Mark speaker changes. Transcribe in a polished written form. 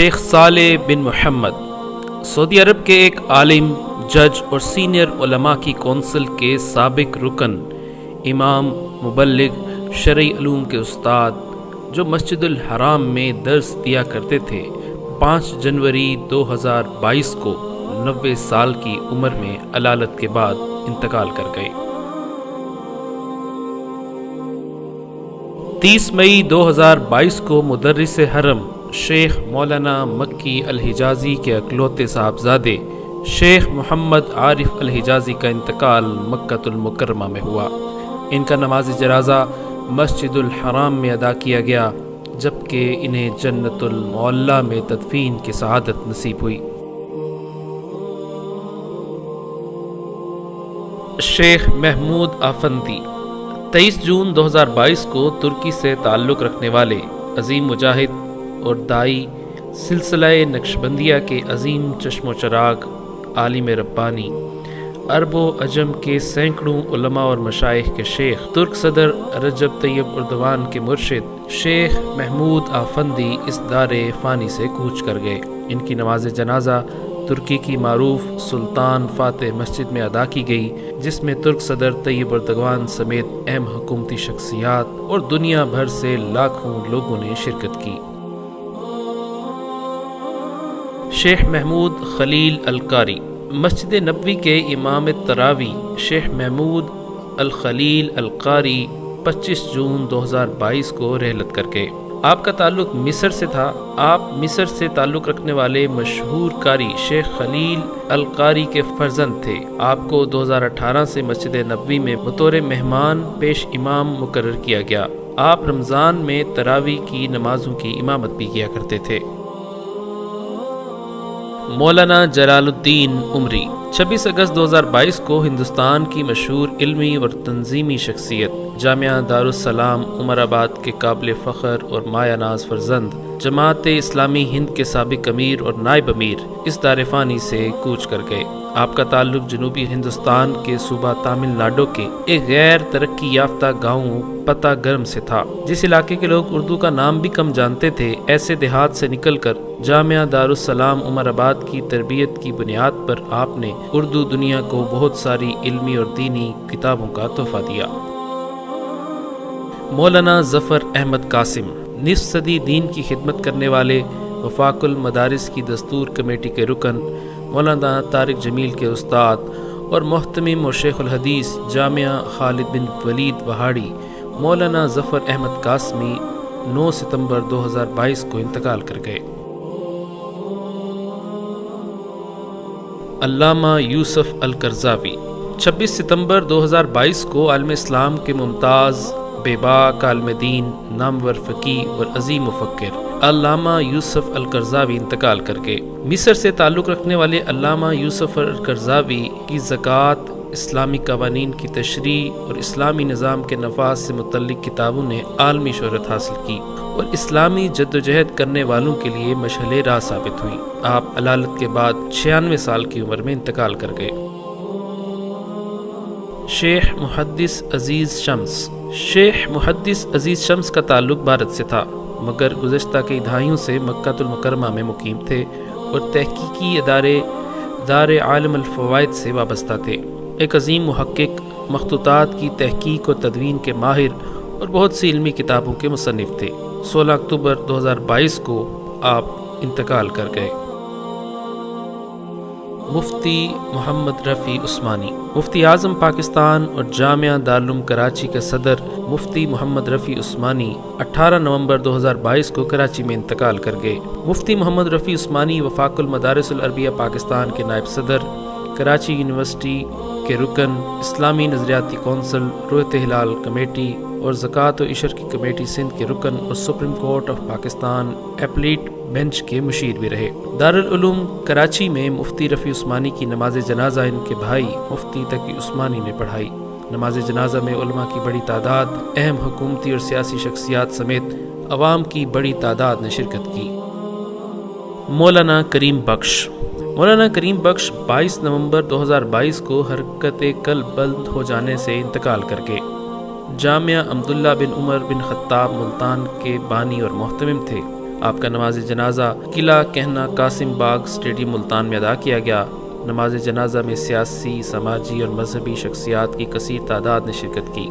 Speaker 1: شیخ صالح بن محمد سعودی عرب کے ایک عالم، جج اور سینئر علماء کی کونسل کے سابق رکن، امام، مبلغ، شرعی علوم کے استاد، جو مسجد الحرام میں درس دیا کرتے تھے، 5 جنوری 2022 کو 90 سال کی عمر میں علالت کے بعد انتقال کر گئے۔ 30 مئی 2022 کو مدرس حرم شیخ مولانا مکی الحجازی کے اکلوتے صاحبزادے شیخ محمد عارف الحجازی کا انتقال مکۃ المکرمہ میں ہوا۔ ان کا نماز جنازہ مسجد الحرام میں ادا کیا گیا، جبکہ انہیں جنت المعلیٰ میں تدفین کی سعادت نصیب ہوئی۔ شیخ محمود آفندی 23 جون 2022 کو ترکی سے تعلق رکھنے والے عظیم مجاہد اور دائی، سلسلہ نقشبندیہ کے عظیم چشم و چراغ، عالم ربانی، عرب و عجم کے سینکڑوں علماء اور مشائخ کے شیخ، ترک صدر رجب طیب اردوان کے مرشد شیخ محمود آفندی اس دار فانی سے کوچ کر گئے۔ ان کی نماز جنازہ ترکی کی معروف سلطان فاتح مسجد میں ادا کی گئی، جس میں ترک صدر طیب اردوان سمیت اہم حکومتی شخصیات اور دنیا بھر سے لاکھوں لوگوں نے شرکت کی۔ شیخ محمود خلیل القاری مسجد نبوی کے امام تراوی شیخ محمود الخلیل القاری 25 جون 2022 کو رحلت کر گئے۔ آپ کا تعلق مصر سے تھا۔ آپ مصر سے تعلق رکھنے والے مشہور قاری شیخ خلیل القاری کے فرزند تھے۔ آپ کو 2018 سے مسجد نبوی میں بطور مہمان پیش امام مقرر کیا گیا۔ آپ رمضان میں تراویح کی نمازوں کی امامت بھی کیا کرتے تھے۔ مولانا جلال الدین عمری 26 اگست 2022 کو ہندوستان کی مشہور علمی اور تنظیمی شخصیت، جامعہ دارالسلام عمر آباد کے قابل فخر اور مایہ ناز فرزند، جماعت اسلامی ہند کے سابق امیر اور نائب امیر اس دار فانی سے کوچ کر گئے۔ آپ کا تعلق جنوبی ہندوستان کے صوبہ تامل ناڈو کے ایک غیر ترقی یافتہ گاؤں پتہ گرم سے تھا۔ جس علاقے کے لوگ اردو کا نام بھی کم جانتے تھے، ایسے دیہات سے نکل کر جامعہ دارالسلام عمر آباد کی تربیت کی بنیاد پر آپ نے اردو دنیا کو بہت ساری علمی اور دینی کتابوں کا تحفہ دیا۔ مولانا ظفر احمد قاسم نصف صدی دین کی خدمت کرنے والے، وفاق المدارس کی دستور کمیٹی کے رکن، مولانا طارق جمیل کے استاد اور محتمم اور شیخ الحدیث جامعہ خالد بن ولید وہاڑی، مولانا ظفر احمد قاسمی 9 ستمبر 2022 کو انتقال کر گئے۔ علامہ یوسف القرضاوی 26 ستمبر 2022 کو عالم اسلام کے ممتاز، بے باک عالم دین، نامور فقیہ اور عظیم مفکر علامہ یوسف القرضاوی انتقال کر گئے۔ مصر سے تعلق رکھنے والے علامہ یوسف القرضاوی کی زکوٰۃ، اسلامی قوانین کی تشریح اور اسلامی نظام کے نفاذ سے متعلق کتابوں نے عالمی شہرت حاصل کی اور اسلامی جدوجہد کرنے والوں کے لیے مشعل راہ ثابت ہوئیں۔ آپ علالت کے بعد 96 سال کی عمر میں انتقال کر گئے۔ شیخ محدث عزیز شمس شیخ محدث عزیز شمس کا تعلق بھارت سے تھا، مگر گزشتہ کئی دہائیوں سے مکۃ المکرمہ میں مقیم تھے اور تحقیقی ادارے دار عالم الفوائد سے وابستہ تھے۔ ایک عظیم محقق، مخطوطات کی تحقیق و تدوین کے ماہر اور بہت سی علمی کتابوں کے مصنف تھے۔ 16 اکتوبر 2022 کو آپ انتقال کر گئے۔ مفتی محمد رفیع عثمانی مفتی اعظم پاکستان اور جامعہ دارالعلوم کراچی کے صدر مفتی محمد رفیع عثمانی 18 نومبر 2022 کو کراچی میں انتقال کر گئے۔ مفتی محمد رفیع عثمانی وفاق المدارس العربیہ پاکستان کے نائب صدر، کراچی یونیورسٹی کے رکن، اسلامی نظریاتی کونسل، رویت ہلال کمیٹی اور زکوٰۃ و عشر کی کمیٹی سندھ کے رکن اور supreme court of Pakistan applet bench کے مشیر بھی رہے۔ دارالعلوم کراچی میں مفتی رفیع عثمانی کی نماز جنازہ ان کے بھائی مفتی تقی عثمانی نے پڑھائی۔ نماز جنازہ میں علماء کی بڑی تعداد، اہم حکومتی اور سیاسی شخصیات سمیت عوام کی بڑی تعداد نے شرکت کی۔ مولانا کریم بخش مولانا کریم بخش 22 نومبر 2022 کو حرکت قلب بند ہو جانے سے انتقال کر گئے۔ جامعہ عبداللہ بن عمر بن خطاب ملتان کے بانی اور محتمم تھے۔ آپ کا نماز جنازہ قلعہ کہنا قاسم باغ اسٹیڈیم ملتان میں ادا کیا گیا۔ نماز جنازہ میں سیاسی، سماجی اور مذہبی شخصیات کی کثیر تعداد نے شرکت کی۔